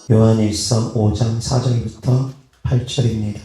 요한일서 5장 4절부터 8절입니다.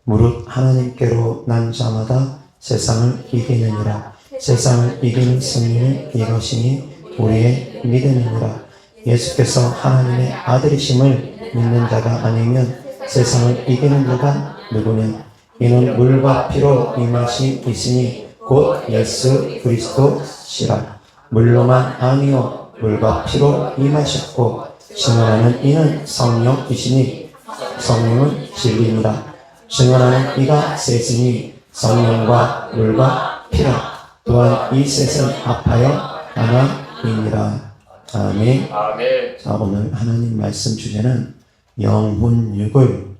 무릇 하나님께로 난 자마다 세상을 이기느니라. 세상을 이기는 승리는 이것이니 우리의 믿음이니라. 예수께서 하나님의 아들이심을 믿는 자가 아니면 세상을 이기는 자가 누구냐? 이는 물과 피로 임하신 이시니 곧 예수 그리스도시라. 물로만 아니요 물과 피로 임하셨고 증언하는 이는 성령이시니 성령은 진리니라. 증언하는 이가 셋이니 성령과 물과 피라. 또한 이 셋은 합하여 하나이니라. 아멘. 자, 오늘 하나님 말씀 주제는 영혼육을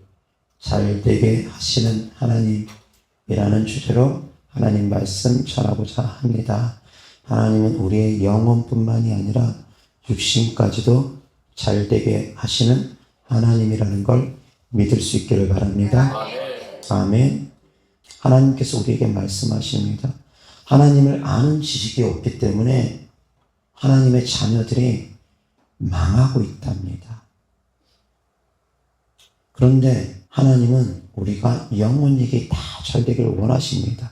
잘되게 하시는 하나님이라는 주제로 하나님 말씀 전하고자 합니다. 하나님은 우리의 영혼뿐만이 아니라 육신까지도 잘되게 하시는 하나님이라는 걸 믿을 수 있기를 바랍니다. 아멘. 하나님께서 우리에게 말씀하십니다. 하나님을 아는 지식이 없기 때문에 하나님의 자녀들이 망하고 있답니다. 그런데 하나님은 우리가 영혼에게 다 잘되기를 원하십니다.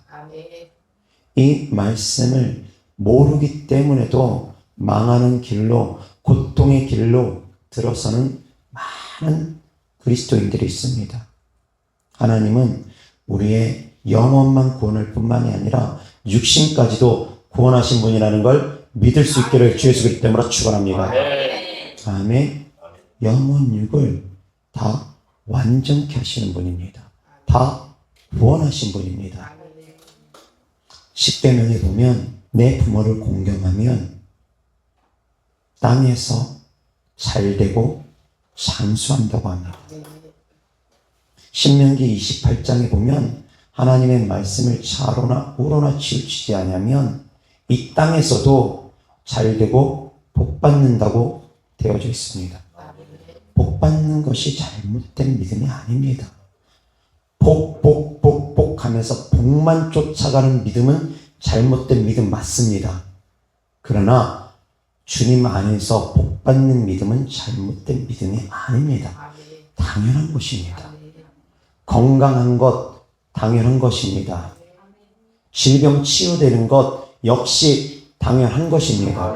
이 말씀을 모르기 때문에도 망하는 길로, 고통의 길로 들어서는 많은 그리스도인들이 있습니다. 하나님은 우리의 영혼만 구원할 뿐만이 아니라 육신까지도 구원하신 분이라는 걸 믿을 수 있기를 주 예수 그리스도 이름으로 축원합니다. 아멘. 영혼육을 다 완전케 하시는 분입니다. 다 구원하신 분입니다. 십계명에 보면 내 부모를 공경하면 땅에서 잘되고 장수한다고 합니다. 신명기 28장에 보면 하나님의 말씀을 좌로나 우로나 치우치지 않으면 이 땅에서도 잘되고 복받는다고 되어져 있습니다. 복받는 것이 잘못된 믿음이 아닙니다. 복 하면서 복만 쫓아가는 믿음은 잘못된 믿음 맞습니다. 그러나 주님 안에서 복받는 믿음은 잘못된 믿음이 아닙니다. 당연한 것입니다. 건강한 것 당연한 것입니다. 질병 치유되는 것 역시 당연한 것입니다.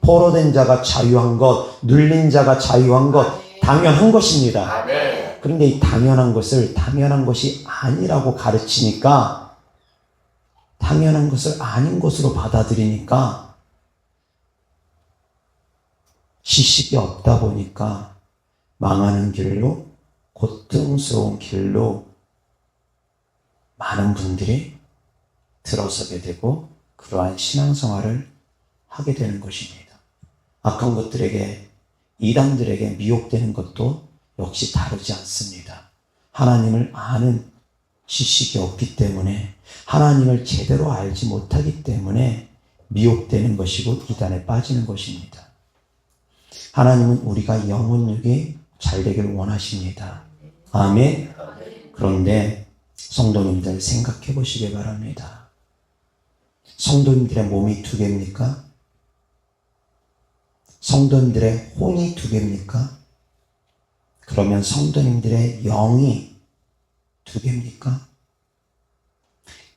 포로된 자가 자유한 것, 눌린 자가 자유한 것 당연한 것입니다. 그런데 이 당연한 것을 당연한 것이 아니라고 가르치니까, 당연한 것을 아닌 것으로 받아들이니까 지식이 없다 보니까 망하는 길로, 고통스러운 길로 많은 분들이 들어서게 되고 그러한 신앙생활을 하게 되는 것입니다. 악한 것들에게, 이단들에게 미혹되는 것도 역시 다르지 않습니다. 하나님을 아는 지식이 없기 때문에, 하나님을 제대로 알지 못하기 때문에 미혹되는 것이고 이단에 빠지는 것입니다. 하나님은 우리가 영혼육이 잘되기를 원하십니다. 아멘. 그런데 성도님들 생각해 보시기 바랍니다. 성도님들의 몸이 두 개입니까? 성도님들의 혼이 두 개입니까? 그러면 성도님들의 영이 두 개입니까?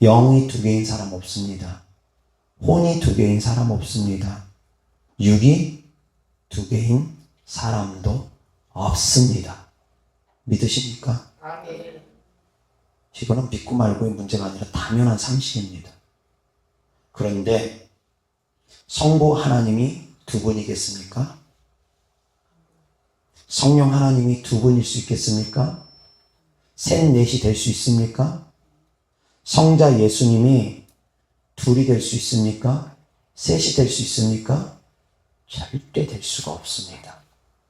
영이 두 개인 사람 없습니다. 혼이 두 개인 사람 없습니다. 육이 두 개인 사람도 없습니다. 믿으십니까? 이거는 믿고 말고의 문제가 아니라 당연한 상식입니다. 그런데 성부 하나님이 두 분이겠습니까? 성령 하나님이 두 분일 수 있겠습니까? 셋, 넷이 될 수 있습니까? 성자 예수님이 둘이 될 수 있습니까? 셋이 될 수 있습니까? 절대 될 수가 없습니다.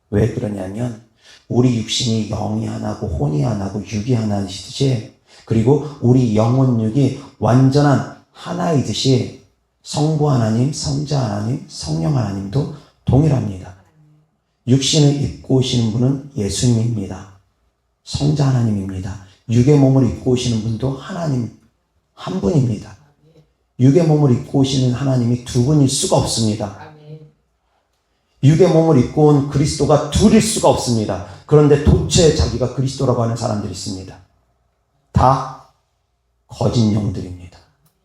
왜 그러냐면 우리 육신이 영이 하나고 혼이 하나고 육이 하나이듯이, 그리고 우리 영혼육이 완전한 하나이듯이 성부 하나님, 성자 하나님, 성령 하나님도 동일합니다. 육신을 입고 오시는 분은 예수님입니다. 성자 하나님입니다. 육의 몸을 입고 오시는 분도 하나님 한 분입니다. 육의 몸을 입고 오시는 하나님이 두 분일 수가 없습니다. 육의 몸을 입고 온 그리스도가 둘일 수가 없습니다. 그런데 도처에 자기가 그리스도라고 하는 사람들이 있습니다. 다 거짓 영들입니다.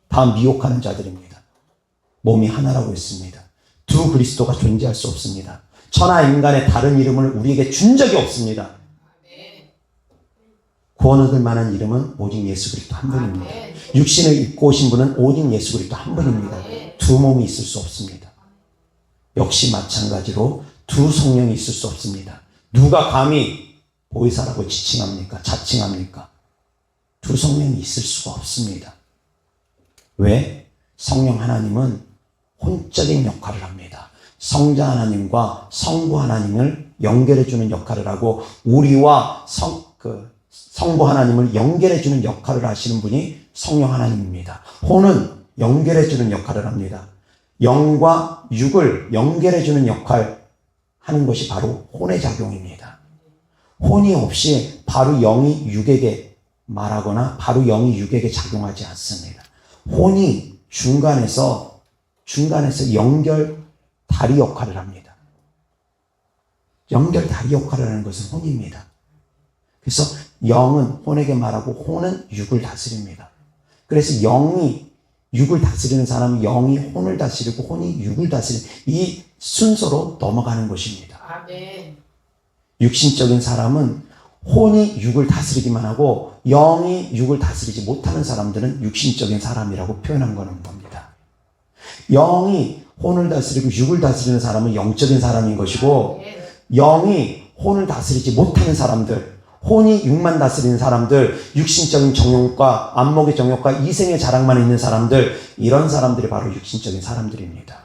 다 미혹하는 자들입니다. 몸이 하나라고 했습니다. 두 그리스도가 존재할 수 없습니다. 천하 인간의 다른 이름을 우리에게 준 적이 없습니다. 구원 얻을 만한 이름은 오직 예수 그리스도 한 분입니다. 육신을 입고 오신 분은 오직 예수 그리스도 한 분입니다. 두 몸이 있을 수 없습니다. 역시 마찬가지로 두 성령이 있을 수 없습니다. 누가 감히 보혜사라고 지칭합니까? 자칭합니까? 두 성령이 있을 수가 없습니다. 왜? 성령 하나님은 혼적인 역할을 합니다. 성자 하나님과 성부 하나님을 연결해주는 역할을 하고 우리와 성부 하나님을 연결해주는 역할을 하시는 분이 성령 하나님입니다. 혼은 연결해주는 역할을 합니다. 영과 육을 연결해주는 역할 하는 것이 바로 혼의 작용입니다. 혼이 없이 바로 영이 육에게 말하거나 바로 영이 육에게 작용하지 않습니다. 혼이 중간에서 연결 다리 역할을 합니다. 연결 다리 역할을 하는 것은 혼입니다. 그래서 영은 혼에게 말하고 혼은 육을 다스립니다. 그래서 영이 육을 다스리는 사람은 영이 혼을 다스리고 혼이 육을 다스리는 이 순서로 넘어가는 것입니다. 아멘. 육신적인 사람은 혼이 육을 다스리기만 하고 영이 육을 다스리지 못하는 사람들은 육신적인 사람이라고 표현한 거는 겁니다. 영이 혼을 다스리고 육을 다스리는 사람은 영적인 사람인 것이고 영이 혼을 다스리지 못하는 사람들, 혼이 육만 다스리는 사람들, 육신적인 정욕과 안목의 정욕과 이생의 자랑만 있는 사람들, 이런 사람들이 바로 육신적인 사람들입니다.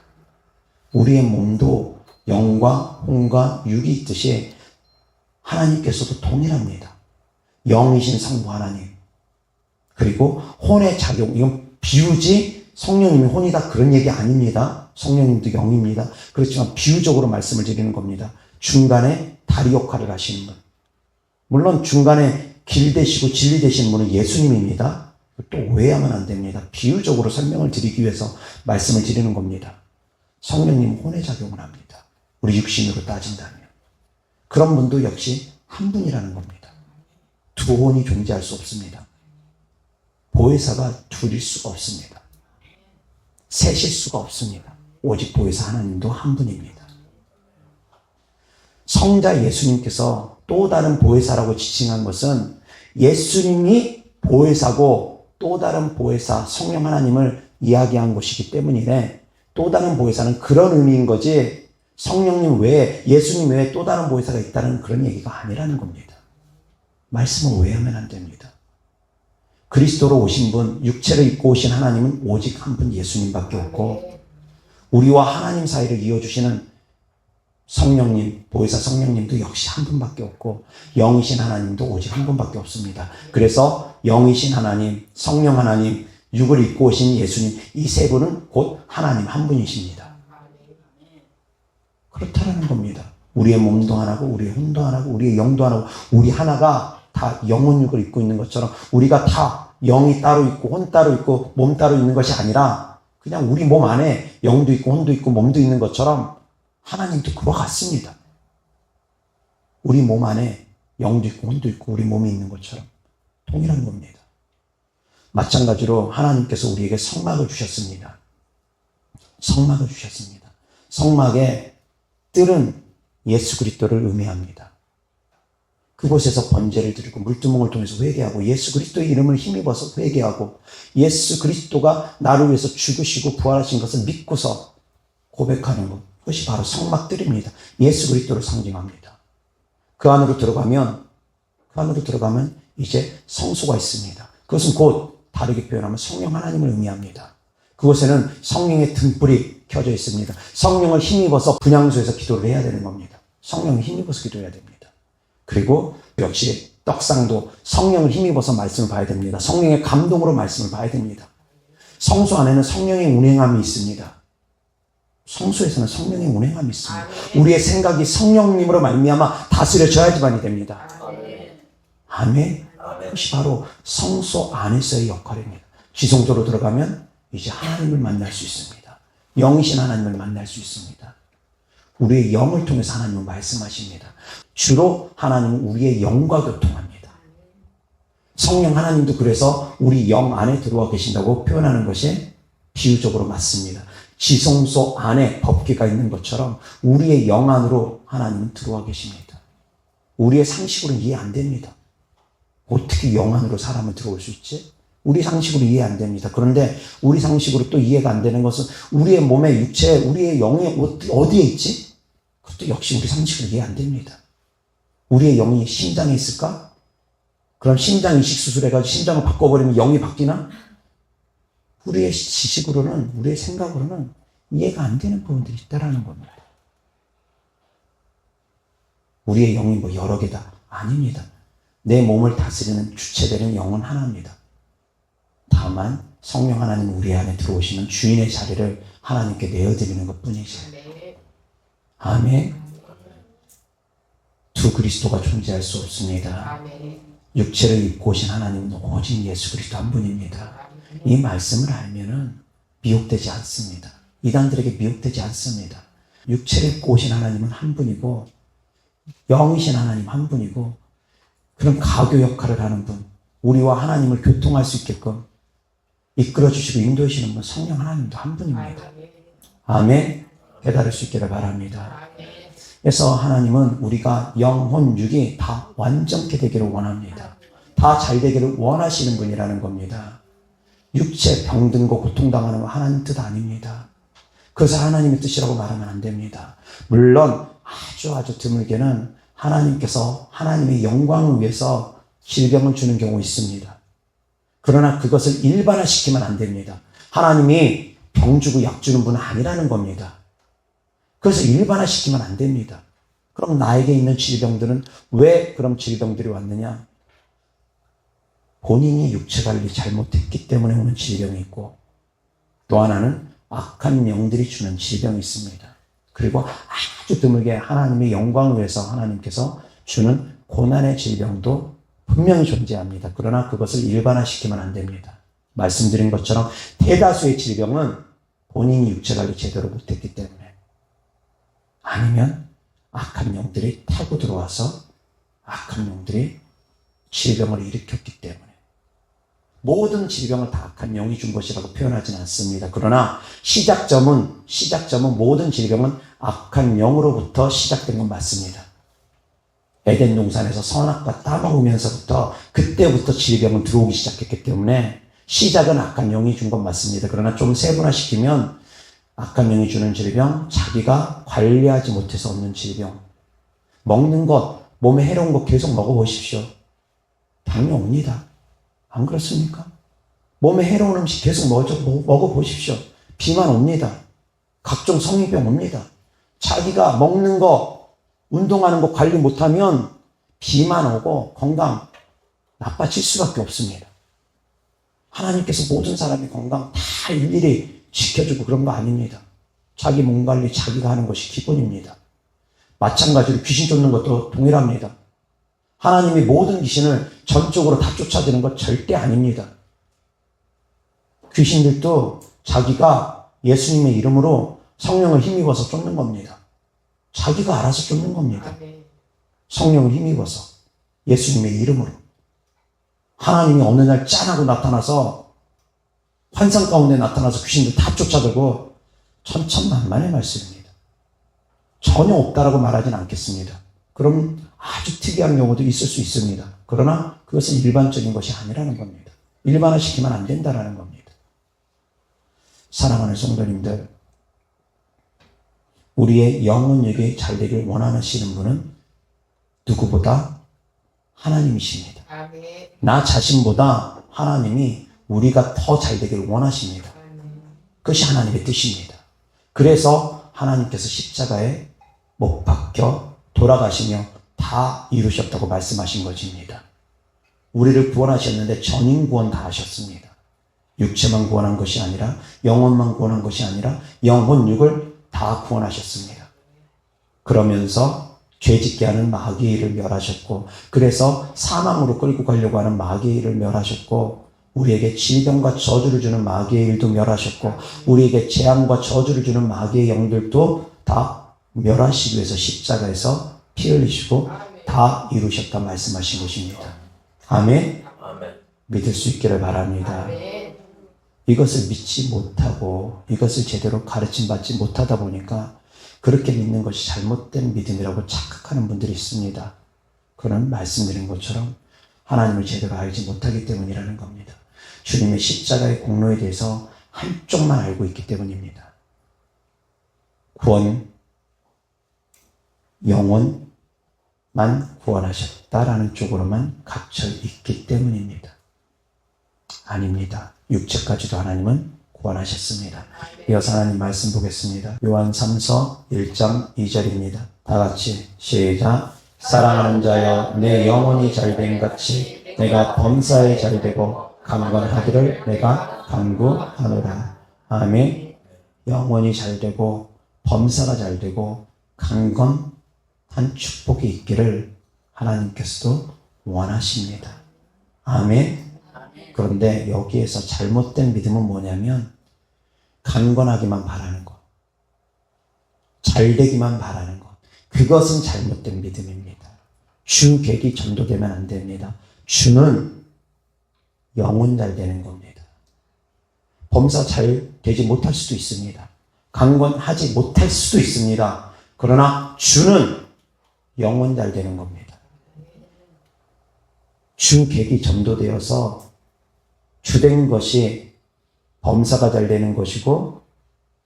우리의 몸도 영과 혼과 육이 있듯이 하나님께서도 동일합니다. 영이신 성부 하나님, 그리고 혼의 작용, 이건 비유지 성령님이 혼이다 그런 얘기 아닙니다. 성령님도 영입니다. 그렇지만 비유적으로 말씀을 드리는 겁니다. 중간에 다리 역할을 하시는 분, 물론 중간에 길 되시고 진리 되시는 분은 예수님입니다. 또 오해하면 안 됩니다. 비유적으로 설명을 드리기 위해서 말씀을 드리는 겁니다. 성령님은 혼의 작용을 합니다. 우리 육신으로 따진다면. 그런 분도 역시 한 분이라는 겁니다. 두 혼이 존재할 수 없습니다. 보혜사가 둘일 수가 없습니다. 셋일 수가 없습니다. 오직 보혜사 하나님도 한 분입니다. 성자 예수님께서 또 다른 보혜사라고 지칭한 것은 예수님이 보혜사고 또 다른 보혜사 성령 하나님을 이야기한 것이기 때문이래. 또 다른 보혜사는 그런 의미인 거지 성령님 외에 예수님 외에 또 다른 보혜사가 있다는 그런 얘기가 아니라는 겁니다. 말씀을 오해하면 안 됩니다. 그리스도로 오신 분, 육체를 입고 오신 하나님은 오직 한 분 예수님밖에 없고 우리와 하나님 사이를 이어주시는 성령님, 보혜사 성령님도 역시 한 분밖에 없고 영이신 하나님도 오직 한 분밖에 없습니다. 그래서 영이신 하나님, 성령 하나님, 육을 입고 오신 예수님, 이 세 분은 곧 하나님 한 분이십니다. 그렇다라는 겁니다. 우리의 몸도 하나고 우리의 혼도 하나고 우리의 영도 하나고 우리 하나가 다 영혼 육을 입고 있는 것처럼 우리가 다 영이 따로 있고 혼 따로 있고 몸 따로 있는 것이 아니라 그냥 우리 몸 안에 영도 있고 혼도 있고 몸도 있는 것처럼 하나님도 그와 같습니다. 우리 몸 안에 영도 있고 혼도 있고 우리 몸이 있는 것처럼 동일한 겁니다. 마찬가지로 하나님께서 우리에게 성막을 주셨습니다. 성막을 주셨습니다. 성막의 뜰은 예수 그리스도를 의미합니다. 그곳에서 번제를 드리고 물두멍을 통해서 회개하고 예수 그리스도의 이름을 힘입어서 회개하고 예수 그리스도가 나를 위해서 죽으시고 부활하신 것을 믿고서 고백하는 것, 그것이 바로 성막들입니다. 예수 그리스도를 상징합니다. 그 안으로 들어가면 이제 성소가 있습니다. 그것은 곧 다르게 표현하면 성령 하나님을 의미합니다. 그곳에는 성령의 등불이 켜져 있습니다. 성령을 힘입어서 분향소에서 기도를 해야 되는 겁니다. 성령을 힘입어서 기도해야 됩니다. 그리고 역시 떡상도 성령을 힘입어서 말씀을 봐야 됩니다. 성령의 감동으로 말씀을 봐야 됩니다. 성소 안에는 성령의 운행함이 있습니다. 성소에서는 성령의 운행함이 있습니다. 우리의 생각이 성령님으로 말미암아 다스려져야지만이 됩니다. 아멘. 그것이 바로 성소 안에서의 역할입니다. 지성소로 들어가면 이제 하나님을 만날 수 있습니다. 영이신 하나님을 만날 수 있습니다. 우리의 영을 통해서 하나님은 말씀하십니다. 주로 하나님은 우리의 영과 교통합니다. 성령 하나님도 그래서 우리 영 안에 들어와 계신다고 표현하는 것이 비유적으로 맞습니다. 지성소 안에 법궤가 있는 것처럼 우리의 영 안으로 하나님은 들어와 계십니다. 우리의 상식으로는 이해 안 됩니다. 어떻게 영 안으로 사람을 들어올 수 있지? 우리 상식으로 이해 안 됩니다. 그런데 우리 상식으로 또 이해가 안 되는 것은 우리의 몸의 육체, 우리의 영이 어디에 있지? 그것도 역시 우리 상식으로 이해 안 됩니다. 우리의 영이 심장에 있을까? 그럼 심장 이식 수술해가지고 심장을 바꿔버리면 영이 바뀌나? 우리의 지식으로는, 우리의 생각으로는 이해가 안 되는 부분들이 있다라는 겁니다. 우리의 영이 뭐 여러 개다? 아닙니다. 내 몸을 다스리는 주체되는 영은 하나입니다. 다만 성령 하나님 우리 안에 들어오시면 주인의 자리를 하나님께 내어드리는 것 뿐이죠. 아멘. 두 그리스도가 존재할 수 없습니다. 육체를 입고 오신 하나님은 오직 예수 그리스도 한 분입니다. 이 말씀을 알면은 미혹되지 않습니다. 이단들에게 미혹되지 않습니다. 육체를 입고 오신 하나님은 한 분이고 영이신 하나님 한 분이고 그런 가교 역할을 하는 분, 우리와 하나님을 교통할 수 있게끔 이끌어 주시고 인도해 주시는 분 성령 하나님도 한 분입니다. 아멘. 깨달을 수 있기를 바랍니다. 그래서 하나님은 우리가 영혼, 육이 다 완전케 되기를 원합니다. 다 잘 되기를 원하시는 분이라는 겁니다. 육체 병든거 고통당하는 거 하나님 뜻 아닙니다. 그래서 하나님의 뜻이라고 말하면 안 됩니다. 물론 아주 드물게는 하나님께서 하나님의 영광을 위해서 질병을 주는 경우 있습니다. 그러나 그것을 일반화시키면 안 됩니다. 하나님이 병 주고 약 주는 분은 아니라는 겁니다. 그래서 일반화시키면 안 됩니다. 그럼 나에게 있는 질병들은 왜 그럼 질병들이 왔느냐? 본인이 육체 관리 잘못했기 때문에 오는 질병이 있고 또 하나는 악한 영들이 주는 질병이 있습니다. 그리고 아주 드물게 하나님의 영광을 위해서 하나님께서 주는 고난의 질병도 분명히 존재합니다. 그러나 그것을 일반화시키면 안 됩니다. 말씀드린 것처럼 대다수의 질병은 본인이 육체 관리 제대로 못했기 때문에 아니면 악한 영들이 타고 들어와서 악한 영들이 질병을 일으켰기 때문에 모든 질병을 다 악한 영이 준 것이라고 표현하지는 않습니다. 그러나 시작점은 모든 질병은 악한 영으로부터 시작된 건 맞습니다. 에덴 동산에서 선악과 따먹으면서부터 그때부터 질병은 들어오기 시작했기 때문에 시작은 악한 영이 준 건 맞습니다. 그러나 좀 세분화시키면 악한 영이 주는 질병, 자기가 관리하지 못해서 얻는 질병, 먹는 것, 몸에 해로운 것 계속 먹어보십시오. 당뇨 옵니다. 안 그렇습니까? 몸에 해로운 음식 계속 먹어보십시오. 비만 옵니다. 각종 성인병 옵니다. 자기가 먹는 거, 운동하는 거 관리 못하면 비만 오고 건강 나빠질 수밖에 없습니다. 하나님께서 모든 사람의 건강 다 일일이 지켜주고 그런 거 아닙니다. 자기 몸 관리 자기가 하는 것이 기본입니다. 마찬가지로 귀신 쫓는 것도 동일합니다. 하나님이 모든 귀신을 전적으로 다 쫓아주는 것 절대 아닙니다. 귀신들도 자기가 예수님의 이름으로 성령을 힘입어서 쫓는 겁니다. 자기가 알아서 쫓는 겁니다. 성령을 힘입어서 예수님의 이름으로. 하나님이 어느 날 짠하고 나타나서 환상 가운데 나타나서 귀신들 다 쫓아들고 천천만만의 말씀입니다. 전혀 없다라고 말하진 않겠습니다. 그럼 아주 특이한 경우도 있을 수 있습니다. 그러나 그것은 일반적인 것이 아니라는 겁니다. 일반화시키면 안 된다는 겁니다. 사랑하는 성도님들, 우리의 영혼력이 잘 되길 원하시는 분은 누구보다 하나님이십니다. 나 자신보다 하나님이 우리가 더 잘 되길 원하십니다. 그것이 하나님의 뜻입니다. 그래서 하나님께서 십자가에 못 박혀 돌아가시며 다 이루셨다고 말씀하신 것입니다. 우리를 구원하셨는데 전인 구원 다 하셨습니다. 육체만 구원한 것이 아니라 영혼만 구원한 것이 아니라 영혼 육을 다 구원하셨습니다. 그러면서 죄짓게 하는 마귀의 일을 멸하셨고 그래서 사망으로 끌고 가려고 하는 마귀의 일을 멸하셨고 우리에게 질병과 저주를 주는 마귀의 일도 멸하셨고 우리에게 재앙과 저주를 주는 마귀의 영들도 다 멸하시기 위해서 십자가에서 피 흘리시고 다 이루셨다 말씀하신 것입니다. 아멘. 믿을 수 있기를 바랍니다. 이것을 믿지 못하고 이것을 제대로 가르침 받지 못하다 보니까 그렇게 믿는 것이 잘못된 믿음이라고 착각하는 분들이 있습니다. 그런 말씀드린 것처럼 하나님을 제대로 알지 못하기 때문이라는 겁니다. 주님의 십자가의 공로에 대해서 한쪽만 알고 있기 때문입니다. 구원, 영혼만 구원하셨다라는 쪽으로만 갇혀 있기 때문입니다. 아닙니다. 육체까지도 하나님은 구원하셨습니다. 이어서 하나님 말씀 보겠습니다. 요한 3서 1장 2절입니다. 다 같이 시작. 사랑하는 자여 내 영혼이 잘됨 같이 내가 범사에 잘되고 강건하기를 내가 간구하노라. 아멘. 영혼이 잘되고 범사가 잘되고 강건한 축복이 있기를 하나님께서도 원하십니다. 아멘. 그런데 여기에서 잘못된 믿음은 뭐냐면 강건하기만 바라는 것, 잘되기만 바라는 것, 그것은 잘못된 믿음입니다. 주 계기 전도되면 안 됩니다. 주는 영혼 잘 되는 겁니다. 범사 잘 되지 못할 수도 있습니다. 강건하지 못할 수도 있습니다. 그러나 주는 영혼 잘 되는 겁니다. 주 계기 전도되어서 주된 것이 범사가 잘 되는 것이고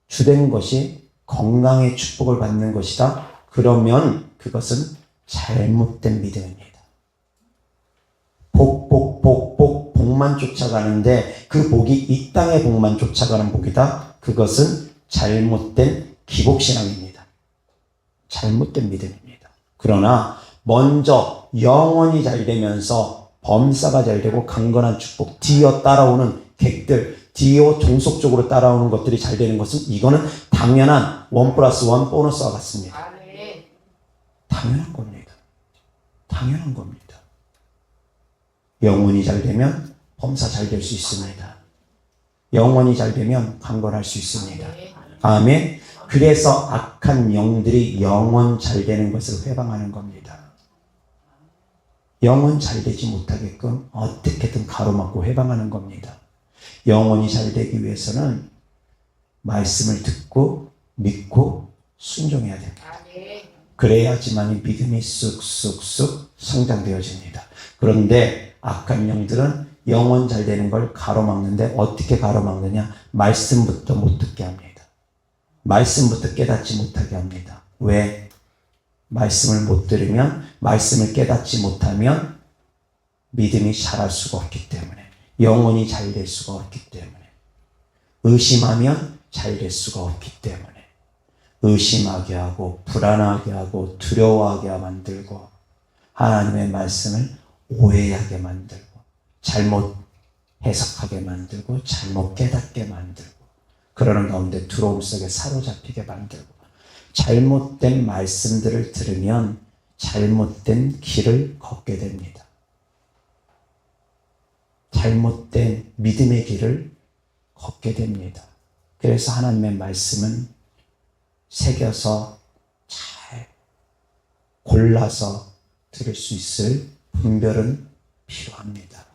주된 것이 건강의 축복을 받는 것이다. 그러면 그것은 잘못된 믿음입니다. 복만 쫓아가는데 그 복이 이 땅의 복만 쫓아가는 복이다. 그것은 잘못된 기복신앙입니다. 잘못된 믿음입니다. 그러나 먼저 영혼이 잘 되면서 범사가 잘 되고 강건한 축복, 뒤어 따라오는 객들, 뒤어 종속적으로 따라오는 것들이 잘 되는 것은 이거는 당연한 1+1 보너스와 같습니다. 당연한 겁니다. 당연한 겁니다. 영혼이 잘 되면 범사 잘 될 수 있습니다. 영혼이 잘 되면 강건할 수 있습니다. 아멘. 그래서 악한 영들이 영혼 잘 되는 것을 회방하는 겁니다. 영혼 잘 되지 못하게끔 어떻게든 가로막고 회방하는 겁니다. 영혼이 잘 되기 위해서는 말씀을 듣고 믿고 순종해야 됩니다. 그래야지만 믿음이 쑥쑥쑥 성장되어집니다. 그런데 악한 영들은 영혼 잘 되는 걸 가로막는데 어떻게 가로막느냐? 말씀부터 못 듣게 합니다. 말씀부터 깨닫지 못하게 합니다. 왜? 말씀을 못 들으면, 말씀을 깨닫지 못하면 믿음이 자랄 수가 없기 때문에, 영혼이 잘 될 수가 없기 때문에, 의심하면 잘 될 수가 없기 때문에, 의심하게 하고 불안하게 하고 두려워하게 만들고 하나님의 말씀을 오해하게 만들고 잘못 해석하게 만들고 잘못 깨닫게 만들고 그러는 가운데 두려움 속에 사로잡히게 만들고 잘못된 말씀들을 들으면 잘못된 길을 걷게 됩니다. 잘못된 믿음의 길을 걷게 됩니다. 그래서 하나님의 말씀은 새겨서 잘 골라서 들을 수 있을 분별은 필요합니다.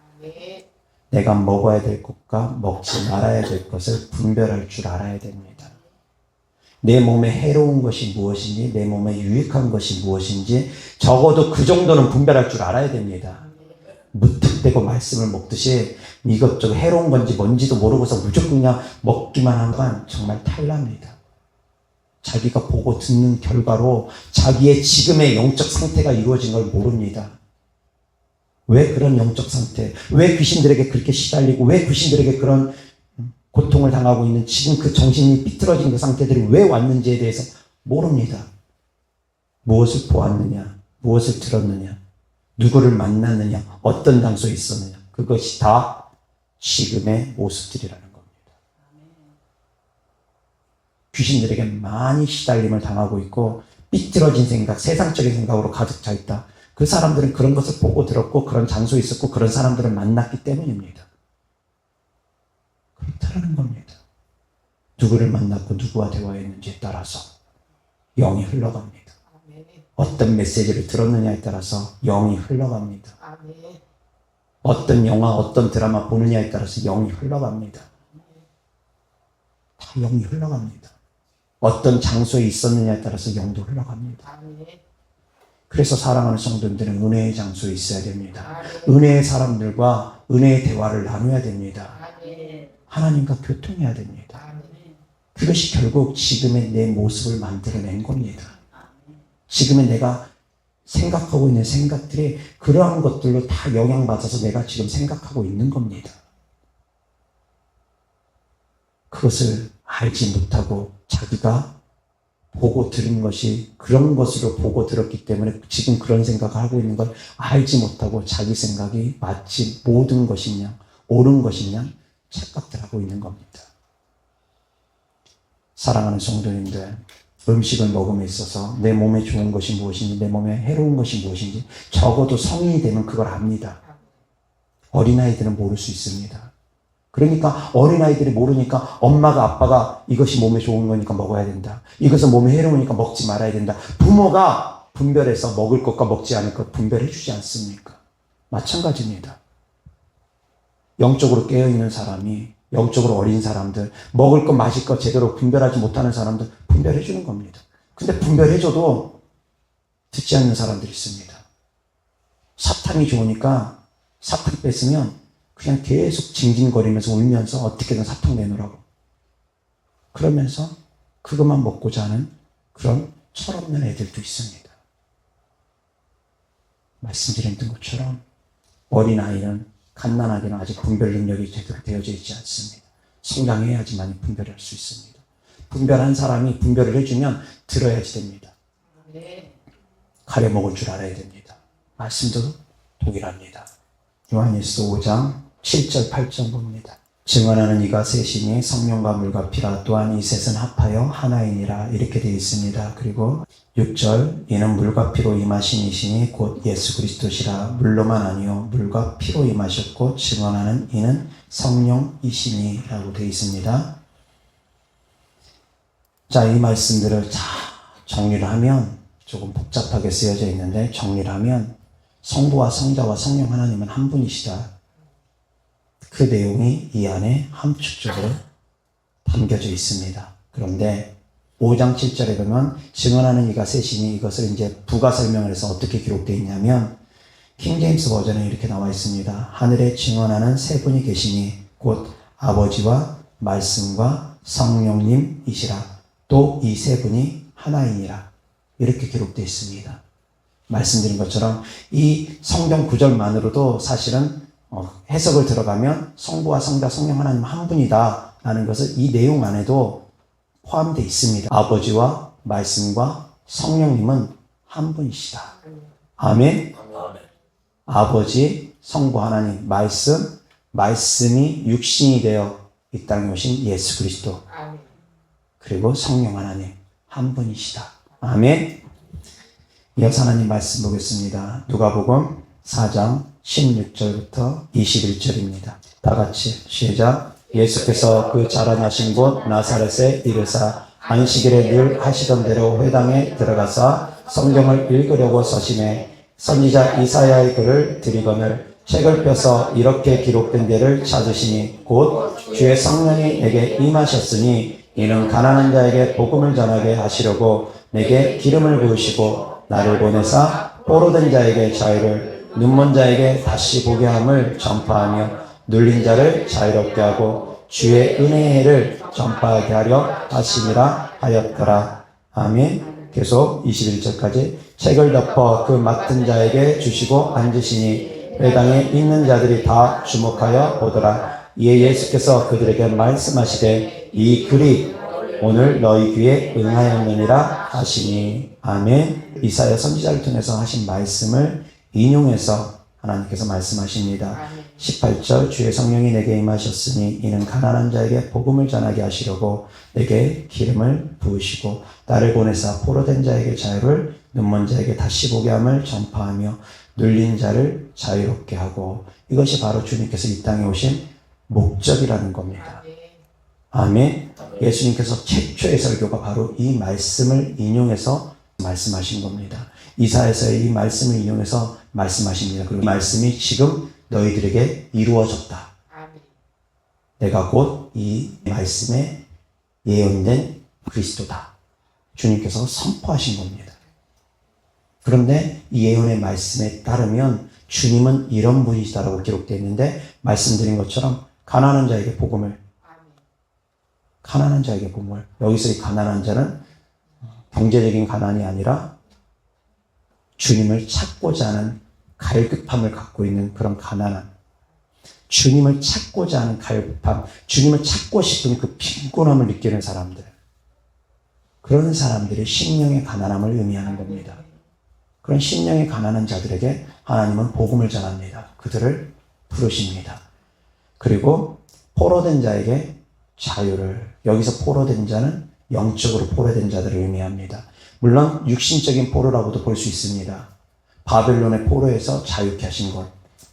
내가 먹어야 될 것과 먹지 말아야 될 것을 분별할 줄 알아야 됩니다. 내 몸에 해로운 것이 무엇인지, 내 몸에 유익한 것이 무엇인지 적어도 그 정도는 분별할 줄 알아야 됩니다. 무턱대고 말씀을 먹듯이 이것저것 해로운 건지 뭔지도 모르고서 무조건 그냥 먹기만 한 건 정말 탈납니다. 자기가 보고 듣는 결과로 자기의 지금의 영적 상태가 이루어진 걸 모릅니다. 왜 그런 영적 상태, 왜 귀신들에게 그렇게 시달리고 왜 귀신들에게 그런 고통을 당하고 있는 지금 그 정신이 삐뚤어진 그 상태들이 왜 왔는지에 대해서 모릅니다. 무엇을 보았느냐, 무엇을 들었느냐, 누구를 만났느냐, 어떤 장소에 있었느냐, 그것이 다 지금의 모습들이라는 겁니다. 귀신들에게 많이 시달림을 당하고 있고 삐뚤어진 생각, 세상적인 생각으로 가득 차 있다. 그 사람들은 그런 것을 보고 들었고 그런 장소에 있었고 그런 사람들을 만났기 때문입니다. 그렇다는 겁니다. 누구를 만났고 누구와 대화했는지에 따라서 영이 흘러갑니다. 어떤 메시지를 들었느냐에 따라서 영이 흘러갑니다. 어떤 영화, 어떤 드라마 보느냐에 따라서 영이 흘러갑니다. 다 영이 흘러갑니다. 어떤 장소에 있었느냐에 따라서 영도 흘러갑니다. 그래서 사랑하는 성도님들은 은혜의 장소에 있어야 됩니다. 은혜의 사람들과 은혜의 대화를 나눠야 됩니다. 하나님과 교통해야 됩니다. 그것이 결국 지금의 내 모습을 만들어낸 겁니다. 지금의 내가 생각하고 있는 생각들이 그러한 것들로 다 영향받아서 내가 지금 생각하고 있는 겁니다. 그것을 알지 못하고 자기가 보고 들은 것이 그런 것으로 보고 들었기 때문에 지금 그런 생각을 하고 있는 걸 알지 못하고 자기 생각이 마치 모든 것이냐 옳은 것이냐 착각들 하고 있는 겁니다. 사랑하는 성도님들, 음식을 먹음에 있어서 내 몸에 좋은 것이 무엇인지 내 몸에 해로운 것이 무엇인지 적어도 성인이 되면 그걸 압니다. 어린아이들은 모를 수 있습니다. 그러니까 어린아이들이 모르니까 엄마가 아빠가 이것이 몸에 좋은 거니까 먹어야 된다. 이것은 몸에 해로우니까 먹지 말아야 된다. 부모가 분별해서 먹을 것과 먹지 않을 것 분별해 주지 않습니까? 마찬가지입니다. 영적으로 깨어있는 사람이 영적으로 어린 사람들, 먹을 것 마실 것 제대로 분별하지 못하는 사람들 분별해 주는 겁니다. 근데 분별해줘도 듣지 않는 사람들이 있습니다. 사탕이 좋으니까 사탕 뺐으면 그냥 계속 징징거리면서 울면서 어떻게든 사탕 내놓으라고. 그러면서 그것만 먹고자 하는 그런 철없는 애들도 있습니다. 말씀드린 것처럼 어린아이는 갓난아기는 아직 분별 능력이 제대로 되어져 있지 않습니다. 성장해야지만 분별할 수 있습니다. 분별한 사람이 분별을 해주면 들어야지 됩니다. 가려먹을 줄 알아야 됩니다. 말씀도 동일합니다. 요한일서 5장 7절 8절 봅니다. 증언하는 이가 셋이니 성령과 물과 피라 또한 이 셋은 합하여 하나이니라 이렇게 되어 있습니다. 그리고 6절 이는 물과 피로 임하신 이시니 곧 예수 그리스도시라 물로만 아니요 물과 피로 임하셨고 증언하는 이는 성령이시니 라고 되어 있습니다. 자, 이 말씀들을 다 정리를 하면 조금 복잡하게 쓰여져 있는데 정리를 하면 성부와 성자와 성령 하나님은 한 분이시다. 그 내용이 이 안에 함축적으로 담겨져 있습니다. 그런데 5장 7절에 보면 증언하는 이가 셋이니 이것을 이제 부가 설명을 해서 어떻게 기록되어 있냐면 킹제임스 버전에 이렇게 나와 있습니다. 하늘에 증언하는 세 분이 계시니 곧 아버지와 말씀과 성령님이시라. 또 이 세 분이 하나이니라. 이렇게 기록되어 있습니다. 말씀드린 것처럼 이 성경 구절만으로도 사실은 해석을 들어가면 성부와 성자 성령 하나님 한 분이다 라는 것을 이 내용 안에도 포함되어 있습니다. 아버지와 말씀과 성령님은 한 분이시다. 아멘. 아버지, 성부 하나님, 말씀이 육신이 되어 이 땅에 오신 예수 그리스도, 그리고 성령 하나님 한 분이시다. 아멘. 이어서 하나님 말씀 보겠습니다. 누가복음 4장 16절부터 21절입니다. 다 같이 시작. 예수께서 그 자라나신 곳 나사렛에 이르사 안식일에 늘 하시던 대로 회당에 들어가서 성경을 읽으려고 서심해 선지자 이사야의 글을 들이거늘 책을 펴서 이렇게 기록된 데를 찾으시니 곧 주의 성령이 내게 임하셨으니 이는 가난한 자에게 복음을 전하게 하시려고 내게 기름을 부으시고 나를 보내사 포로된 자에게 자유를 눈먼 자에게 다시 보게 함을 전파하며 눌린 자를 자유롭게 하고 주의 은혜의 해를 전파하게 하려 하심이라 하였더라. 아멘. 계속 21절까지 책을 덮어 그 맡은 자에게 주시고 앉으시니 회당에 있는 자들이 다 주목하여 보더라. 이에 예수께서 그들에게 말씀하시되 이 글이 오늘 너희 귀에 응하였느니라 하시니. 아멘. 이사야 선지자를 통해서 하신 말씀을 인용해서 하나님께서 말씀하십니다. 18절 주의 성령이 내게 임하셨으니 이는 가난한 자에게 복음을 전하게 하시려고 내게 기름을 부으시고 나를 보내사 포로된 자에게 자유를 눈먼 자에게 다시 보게 함을 전파하며 눌린 자를 자유롭게 하고. 이것이 바로 주님께서 이 땅에 오신 목적이라는 겁니다. 아멘. 예수님께서 최초의 설교가 바로 이 말씀을 인용해서 말씀하신 겁니다. 이사야서의 이 말씀을 인용해서 말씀하십니다. 그리고 이 말씀이 지금 너희들에게 이루어졌다. 내가 곧 이 말씀에 예언된 그리스도다. 주님께서 선포하신 겁니다. 그런데 이 예언의 말씀에 따르면 주님은 이런 분이시다라고 기록되어 있는데, 말씀드린 것처럼 가난한 자에게 복음을, 여기서 이 가난한 자는 경제적인 가난이 아니라 주님을 찾고자 하는 갈급함을 갖고 있는 그런 가난한, 주님을 찾고자 하는 갈급함, 주님을 찾고 싶은 그 빈곤함을 느끼는 사람들, 그런 사람들의 심령의 가난함을 의미하는 겁니다. 그런 심령의 가난한 자들에게 하나님은 복음을 전합니다. 그들을 부르십니다. 그리고 포로된 자에게 자유를, 여기서 포로된 자는 영적으로 포로된 자들을 의미합니다. 물론 육신적인 포로라고도 볼 수 있습니다. 바벨론의 포로에서 자유케 하신 것.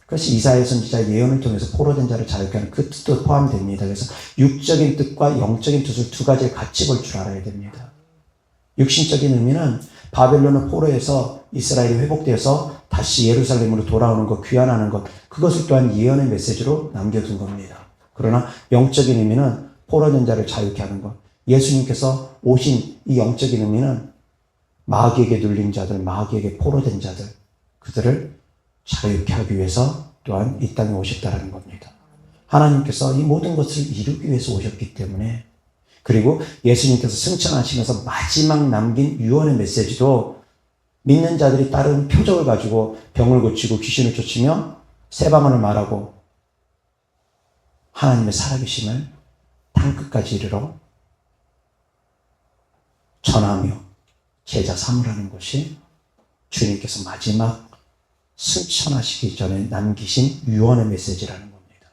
그래서 이사야 선지자 예언을 통해서 포로된 자를 자유케 하는 그 뜻도 포함됩니다. 그래서 육적인 뜻과 영적인 뜻을 두 가지를 같이 볼 줄 알아야 됩니다. 육신적인 의미는 바벨론의 포로에서 이스라엘이 회복되어서 다시 예루살렘으로 돌아오는 것, 귀환하는 것, 그것을 또한 예언의 메시지로 남겨둔 겁니다. 그러나 영적인 의미는 포로된 자를 자유케 하는 것. 예수님께서 오신 이 영적인 의미는 마귀에게 눌린 자들, 마귀에게 포로된 자들, 그들을 자유케 하기 위해서 또한 이 땅에 오셨다는 겁니다. 하나님께서 이 모든 것을 이루기 위해서 오셨기 때문에, 그리고 예수님께서 승천하시면서 마지막 남긴 유언의 메시지도 믿는 자들이 다른 표적을 가지고 병을 고치고 귀신을 쫓으며 새 방언을 말하고 하나님의 살아계심을 땅끝까지 이르러 전하며 제자 삼으라는 것이 주님께서 마지막 승천하시기 전에 남기신 유언의 메시지라는 겁니다.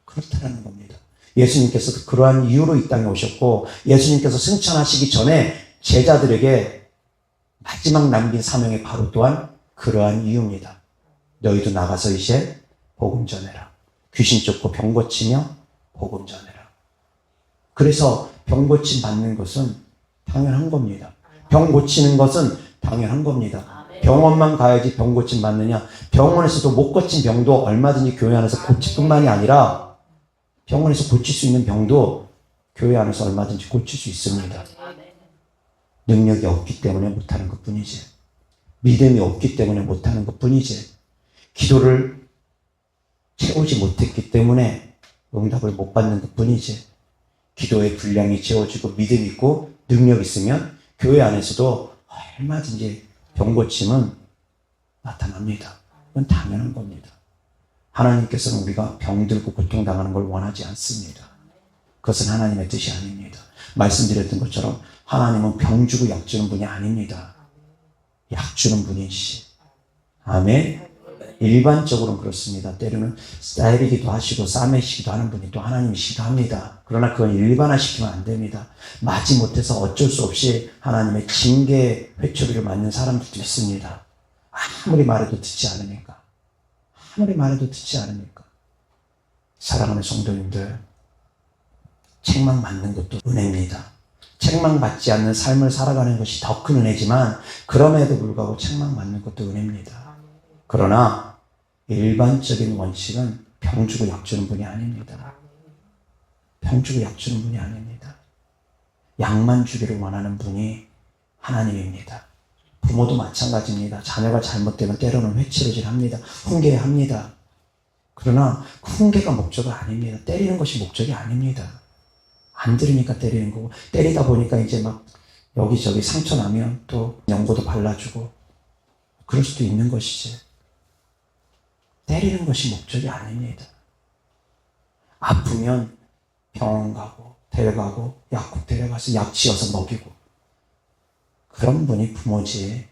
그렇다는 겁니다. 예수님께서도 그러한 이유로 이 땅에 오셨고, 예수님께서 승천하시기 전에 제자들에게 마지막 남긴 사명이 바로 또한 그러한 이유입니다. 너희도 나가서 이제 복음 전해라. 귀신 쫓고 병 고치며 복음 전해라. 그래서 병 고침 받는 것은 당연한 겁니다. 병 고치는 것은 당연한 겁니다. 병원만 가야지 병 고침 받느냐? 병원에서도 못 고친 병도 얼마든지 교회 안에서 고칠 뿐만이 아니라 병원에서 고칠 수 있는 병도 교회 안에서 얼마든지 고칠 수 있습니다. 능력이 없기 때문에 못하는 것 뿐이지. 믿음이 없기 때문에 못하는 것 뿐이지. 기도를 채우지 못했기 때문에 응답을 못 받는 것 뿐이지. 기도의 분량이 채워지고 믿음이 있고 능력이 있으면 교회 안에서도 얼마든지 병 고침은 나타납니다. 그건 당연한 겁니다. 하나님께서는 우리가 병들고 고통당하는 걸 원하지 않습니다. 그것은 하나님의 뜻이 아닙니다. 말씀드렸던 것처럼 하나님은 병 주고 약 주는 분이 아닙니다. 약 주는 분이시. 아멘. 일반적으로는 그렇습니다. 때로는 때리기도 하시고 싸매시기도 하는 분이 또 하나님이시기도 합니다. 그러나 그건 일반화시키면 안 됩니다. 마지 못해서 어쩔 수 없이 하나님의 징계 회초리를 맞는 사람들도 있습니다. 아무리 말해도 듣지 않으니까. 사랑하는 성도님들, 책망 맞는 것도 은혜입니다. 책망 받지 않는 삶을 살아가는 것이 더 큰 은혜지만, 그럼에도 불구하고 책망 맞는 것도 은혜입니다. 그러나 일반적인 원칙은 병 주고 약 주는 분이 아닙니다. 병 주고 약 주는 분이 아닙니다. 약만 주기를 원하는 분이 하나님입니다. 부모도 마찬가지입니다. 자녀가 잘못되면 때로는 회치르질합니다. 훈계합니다. 그러나 훈계가 목적이 아닙니다. 때리는 것이 목적이 아닙니다. 안 들으니까 때리는 거고, 때리다 보니까 이제 막 여기저기 상처 나면 또 연고도 발라주고 그럴 수도 있는 것이지. 때리는 것이 목적이 아닙니다. 아프면 병원 가고 데려가고 약국 데려가서 약 지어서 먹이고, 그런 분이 부모지.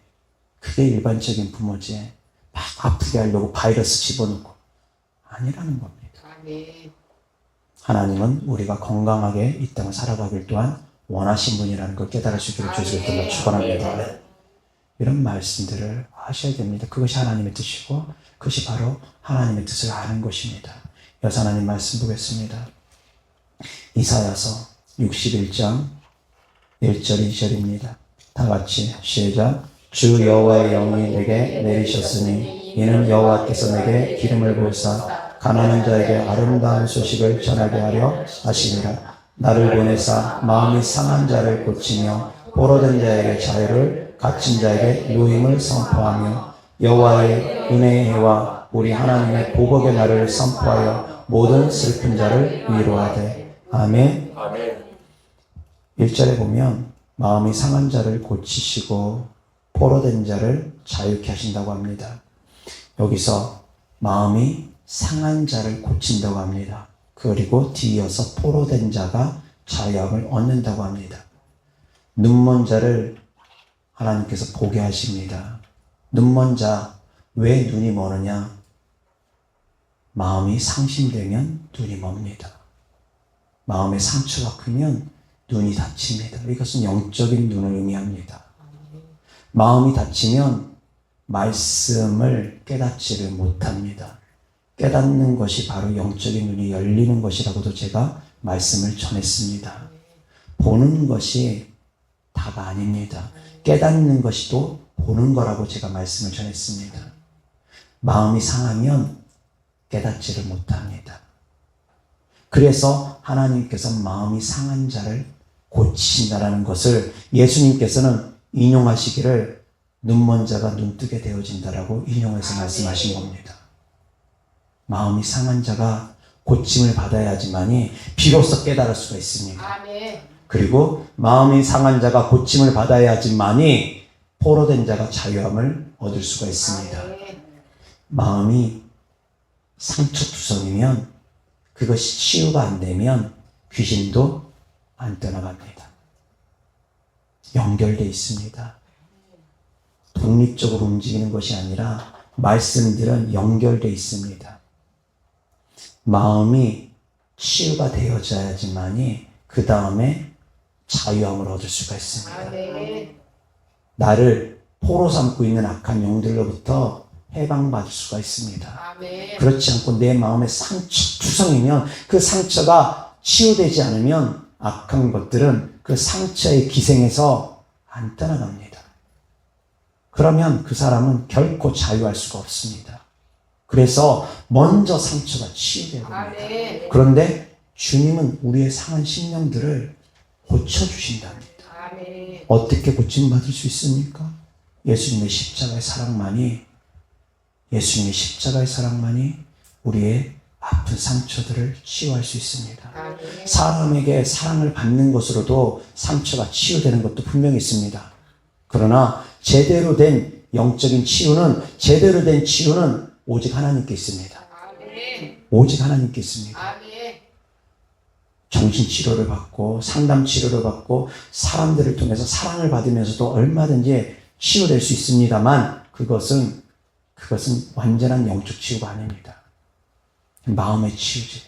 그게 일반적인 부모지. 막 아프게 하려고 바이러스 집어넣고 아니라는 겁니다. 하나님은 우리가 건강하게 이 땅을 살아가길 또한 원하신 분이라는 걸 깨달을 수 있기를 주시길 또한 축원합니다. 이런 말씀들을 하셔야 됩니다. 그것이 하나님의 뜻이고 그것이 바로 하나님의 뜻을 아는 것입니다. 여사 하나님 말씀 보겠습니다. 이사야서 61장 1절 2절입니다. 다 같이 시작. 주 여호와의 영이 내게 내리셨으니 이는 여호와께서 내게 기름을 부으사 가난한 자에게 아름다운 소식을 전하게 하려 하시니라. 나를 보내사 마음이 상한 자를 고치며 포로된 자에게 자유를, 갇힌 자에게 노임을 선포하며 여호와의 은혜의 해와 우리 하나님의 보복의 날을 선포하여 모든 슬픈 자를 위로하되. 아멘. 1절에 보면 마음이 상한 자를 고치시고 포로된 자를 자유케 하신다고 합니다. 여기서 마음이 상한 자를 고친다고 합니다. 그리고 뒤이어서 포로된 자가 자유함을 얻는다고 합니다. 눈먼 자를 하나님께서 보게 하십니다. 눈먼 자, 왜 눈이 머느냐? 마음이 상심되면 눈이 멉니다. 마음의 상처가 크면 눈이 다칩니다. 이것은 영적인 눈을 의미합니다. 마음이 다치면 말씀을 깨닫지를 못합니다. 깨닫는 것이 바로 영적인 눈이 열리는 것이라고도 제가 말씀을 전했습니다. 보는 것이 다가 아닙니다. 깨닫는 것이 또 보는 거라고 제가 말씀을 전했습니다. 마음이 상하면 깨닫지를 못합니다. 그래서 하나님께서 마음이 상한 자를 고치신다라는 것을 예수님께서는 인용하시기를 눈먼 자가 눈뜨게 되어진다라고 인용해서 말씀하신 겁니다. 마음이 상한 자가 고침을 받아야지만이 비로소 깨달을 수가 있습니다. 그리고 마음이 상한 자가 고침을 받아야지만이 포로된 자가 자유함을 얻을 수가 있습니다. 마음이 상처투성이면 그것이 치유가 안 되면 귀신도 안 떠나갑니다. 연결되어 있습니다. 독립적으로 움직이는 것이 아니라 말씀들은 연결되어 있습니다. 마음이 치유가 되어져야지만이 그 다음에 자유함을 얻을 수가 있습니다. 나를 포로 삼고 있는 악한 영들로부터 해방받을 수가 있습니다. 그렇지 않고 내 마음에 상처투성이면 그 상처가 치유되지 않으면 악한 것들은 그 상처의 기생에서 안 떠나갑니다. 그러면 그 사람은 결코 자유할 수가 없습니다. 그래서 먼저 상처가 치유되야 됩니다. 그런데 주님은 우리의 상한 심령들을 고쳐주신답니다. 어떻게 고침받을 수 있습니까? 예수님의 십자가의 사랑만이 우리의 아픈 상처들을 치유할 수 있습니다. 사람에게 사랑을 받는 것으로도 상처가 치유되는 것도 분명히 있습니다. 그러나 제대로 된 영적인 치유는, 제대로 된 치유는 오직 하나님께 있습니다. 오직 하나님께 있습니다. 정신치료를 받고 상담치료를 받고 사람들을 통해서 사랑을 받으면서도 얼마든지 치유될 수 있습니다만 그것은 완전한 영적 치유가 아닙니다. 마음의 치유지.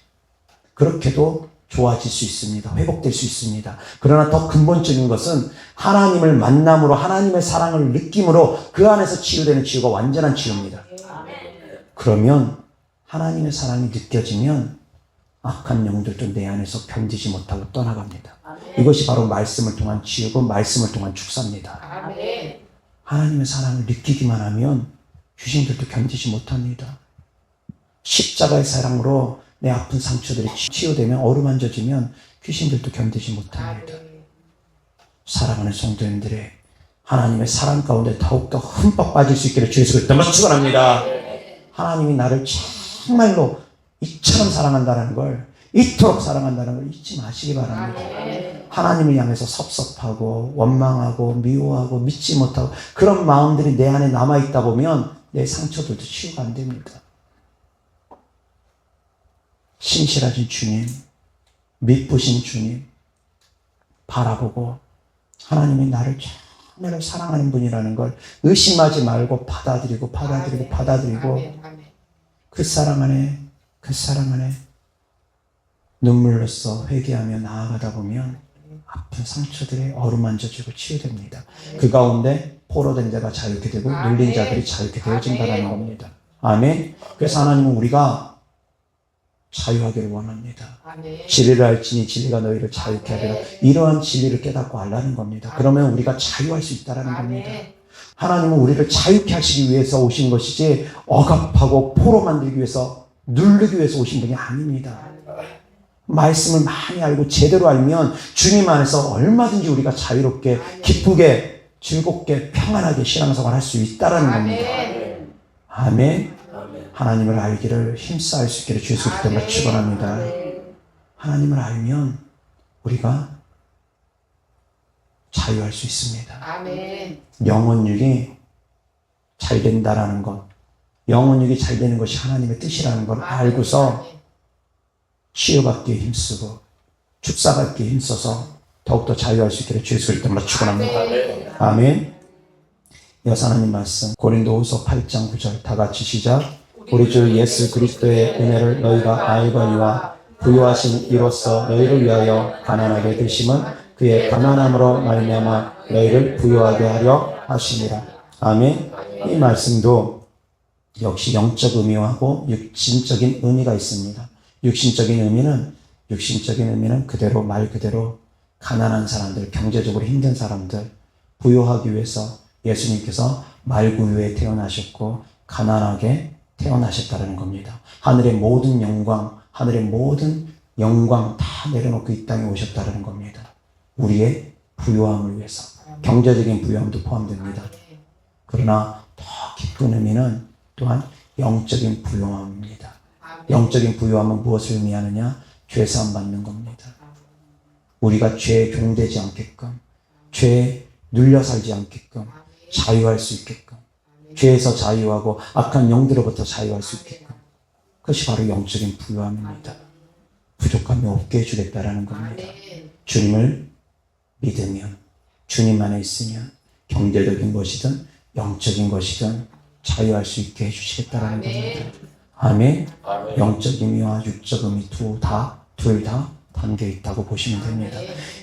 그렇게도 좋아질 수 있습니다. 회복될 수 있습니다. 그러나 더 근본적인 것은 하나님을 만남으로 하나님의 사랑을 느낌으로 그 안에서 치유되는 치유가 완전한 치유입니다. 그러면 하나님의 사랑이 느껴지면 악한 영들도 내 안에서 견디지 못하고 떠나갑니다. 이것이 바로 말씀을 통한 치유고 말씀을 통한 축사입니다. 하나님의 사랑을 느끼기만 하면 귀신들도 견디지 못합니다. 십자가의 사랑으로 내 아픈 상처들이 치유되면 어루만져지면 귀신들도 견디지 못합니다. 사랑하는 성도님들의 하나님의 사랑 가운데 더욱더 흠뻑 빠질 수 있기를 주에서 그리스도로 축원합니다. 하나님이 나를 정말로 이처럼 사랑한다는 걸, 이토록 사랑한다는 걸 잊지 마시기 바랍니다. 하나님을 향해서 섭섭하고 원망하고 미워하고 믿지 못하고 그런 마음들이 내 안에 남아있다 보면 내 상처들도 치유가 안 됩니다. 신실하신 주님, 믿으신 주님 바라보고 하나님이 나를 정말로 사랑하는 분이라는 걸 의심하지 말고 받아들이고 그 사랑 안에 눈물로써 회개하며 나아가다 보면 아픈 상처들이 어루만져지고 치유됩니다. 그 가운데 포로된 자가 자유케 되고 눌린 자들이 자유케 되어진다는 겁니다. 아멘. 그래서 하나님은 우리가 자유하기를 원합니다. 아멘. 진리를 알지니 진리가 너희를 자유케 하리라. 이러한 진리를 깨닫고 알라는 겁니다. 그러면 우리가 자유할 수 있다는 겁니다. 하나님은 우리를 자유케 하시기 위해서 오신 것이지 억압하고 포로 만들기 위해서, 누르기 위해서 오신 분이 아닙니다. 말씀을 많이 알고 제대로 알면 주님 안에서 얼마든지 우리가 자유롭게 기쁘게 즐겁게 평안하게 신앙생활을 할 수 있다는 겁니다. 아멘. 하나님을 알기를 힘써 알 수 있기를 주 예수 그리스도로 축원합니다. 하나님을 알면 우리가 자유할 수 있습니다. 아멘. 영혼육이 잘 된다라는 것, 영혼육이 잘 되는 것이 하나님의 뜻이라는 걸 알고서 치유받기에 힘쓰고 축사받기에 힘써서 더욱더 자유할 수 있기를 주 예수 그리스도로 축원합니다. 아멘. 여호와 하나님 말씀 고린도후서 8장 9절 다 같이 시작. 우리 주 예수 그리스도의 은혜를 너희가 알거니와 부요하신 이로써 너희를 위하여 가난하게 되심은 그의 가난함으로 말미암아 너희를 부요하게 하려 하심이라. 아멘. 이 말씀도 역시 영적 의미하고 육신적인 의미가 있습니다. 육신적인 의미는 그대로 말 그대로 가난한 사람들, 경제적으로 힘든 사람들 부요하기 위해서 예수님께서 말구유에 태어나셨고 가난하게 태어나셨다는 겁니다. 하늘의 모든 영광 다 내려놓고 이 땅에 오셨다는 겁니다. 우리의 부요함을 위해서. 경제적인 부요함도 포함됩니다. 그러나 더 깊은 의미는 또한 영적인 부요함입니다. 영적인 부요함은 무엇을 의미하느냐? 죄사함 받는 겁니다. 우리가 죄에 종되지 않게끔, 죄에 눌려 살지 않게끔, 자유할 수 있게끔, 죄에서 자유하고 악한 영들로부터 자유할 수 있게끔. 그것이 바로 영적인 부요함입니다. 부족함이 없게 해주겠다라는 겁니다. 주님을 믿으면, 주님 안에 있으면 경제적인 것이든 영적인 것이든 자유할 수 있게 해주시겠다라는 겁니다. 아멘. 영적 의미와 육적 의미 둘 다 담겨 있다고 보시면 됩니다.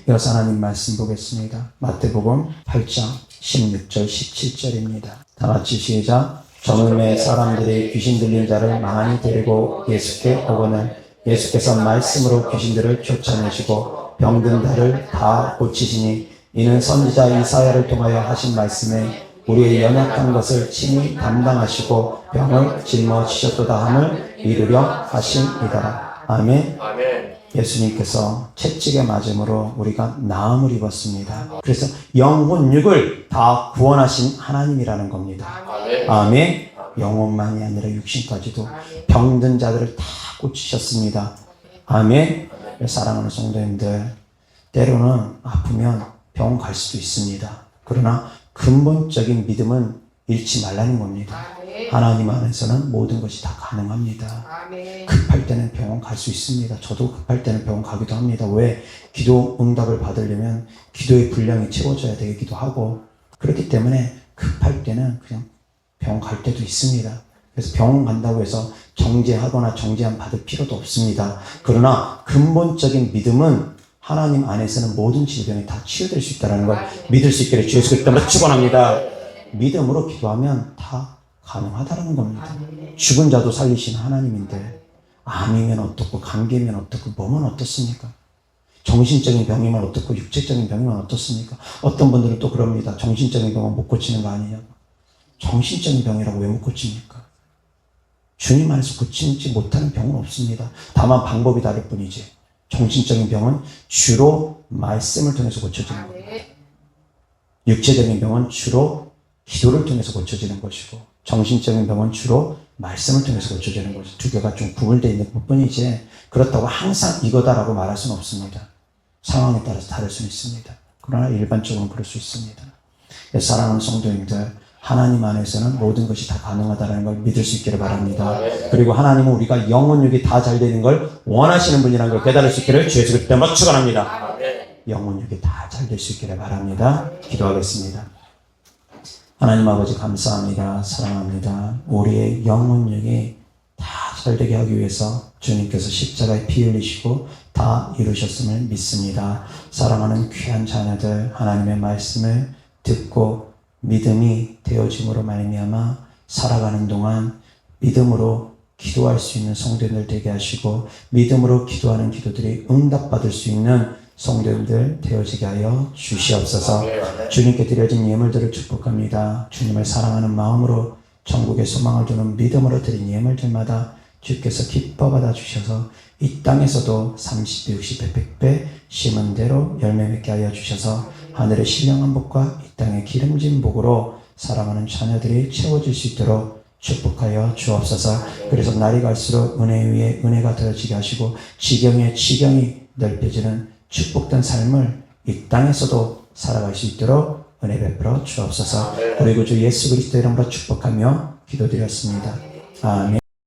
여기서 하나님 말씀 보겠습니다. 마태복음 8장 16절 17절입니다. 다 같이 시작. 저물매 사람들이 귀신 들린 자를 많이 데리고 예수께 오거늘 예수께서 말씀으로 귀신들을 쫓아내시고 병든 자를 다 고치시니 이는 선지자 이사야를 통하여 하신 말씀에 우리의 연약한 것을 친히 담당하시고 병을 짊어지셨도다 함을 이루려 하심이더라. 아멘. 예수님께서 채찍에 맞음으로 우리가 나음을 입었습니다. 그래서 영혼육을 다 구원하신 하나님이라는 겁니다. 아멘. 영혼만이 아니라 육신까지도 병든 자들을 다 고치셨습니다. 아멘. 사랑하는 성도님들, 때로는 아프면 병원 갈 수도 있습니다. 그러나 근본적인 믿음은 잃지 말라는 겁니다. 하나님 안에서는 모든 것이 다 가능합니다. 급할 때는 병원 갈 수 있습니다. 저도 급할 때는 병원 가기도 합니다. 왜? 기도 응답을 받으려면 기도의 분량이 채워져야 되기도 하고, 그렇기 때문에 급할 때는 그냥 병원 갈 때도 있습니다. 그래서 병원 간다고 해서 정죄하거나 정죄함 받을 필요도 없습니다. 그러나 근본적인 믿음은 하나님 안에서는 모든 질병이 다 치유될 수 있다는 걸 믿을 수 있기를 주 예수 그리스도로 축원합니다. 믿음으로 기도하면 다 가능하다는 겁니다. 죽은 자도 살리시는 하나님인데 암이면 어떻고 감기면 어떻고 뭐면 어떻습니까? 정신적인 병이면 어떻고 육체적인 병이면 어떻습니까? 어떤 분들은 또 그럽니다. 정신적인 병은 못 고치는 거 아니냐고. 정신적인 병이라고 왜 못 고칩니까? 주님 안에서 고치지 못하는 병은 없습니다. 다만 방법이 다를 뿐이지. 정신적인 병은 주로 말씀을 통해서 고쳐지는 겁니다. 육체적인 병은 주로 기도를 통해서 고쳐지는 것이고, 정신적인 병은 주로 말씀을 통해서 고쳐지는 것이고, 두 개가 좀 구분되어 있는 것뿐이지 그렇다고 항상 이거다라고 말할 수는 없습니다. 상황에 따라서 다를 수는 있습니다. 그러나 일반적으로는 그럴 수 있습니다. 사랑하는 성도님들, 하나님 안에서는 모든 것이 다 가능하다는 걸 믿을 수 있기를 바랍니다. 그리고 하나님은 우리가 영혼육이 다 잘 되는 걸 원하시는 분이라는 걸 깨달을 수 있기를 주 예수 그리스도로 축원합니다. 영혼육이 다 잘 될 수 있기를 바랍니다. 기도하겠습니다. 하나님 아버지 감사합니다. 사랑합니다. 우리의 영혼육이 다 잘 되게 하기 위해서 주님께서 십자가에 피 흘리시고 다 이루셨음을 믿습니다. 사랑하는 귀한 자녀들, 하나님의 말씀을 듣고 믿음이 되어짐으로 말미암아 살아가는 동안 믿음으로 기도할 수 있는 성도들 되게 하시고 믿음으로 기도하는 기도들이 응답받을 수 있는 성도들 되어지게 하여 주시옵소서. 주님께 드려진 예물들을 축복합니다. 주님을 사랑하는 마음으로 천국의 소망을 두는 믿음으로 드린 예물들마다 주께서 기뻐 받아 주셔서 이 땅에서도 30배, 60배, 100배 심은 대로 열매 맺게 하여 주셔서 하늘의 신령한 복과 이 땅의 기름진 복으로 사랑하는 자녀들이 채워질 수 있도록 축복하여 주옵소서. 그래서 날이 갈수록 은혜 위에 은혜가 더해지게 하시고 지경에 지경이 넓혀지는 축복된 삶을 이 땅에서도 살아갈 수 있도록 은혜 베풀어 주옵소서. 우리 구주 예수 그리스도 이름으로 축복하며 기도드렸습니다. 아멘.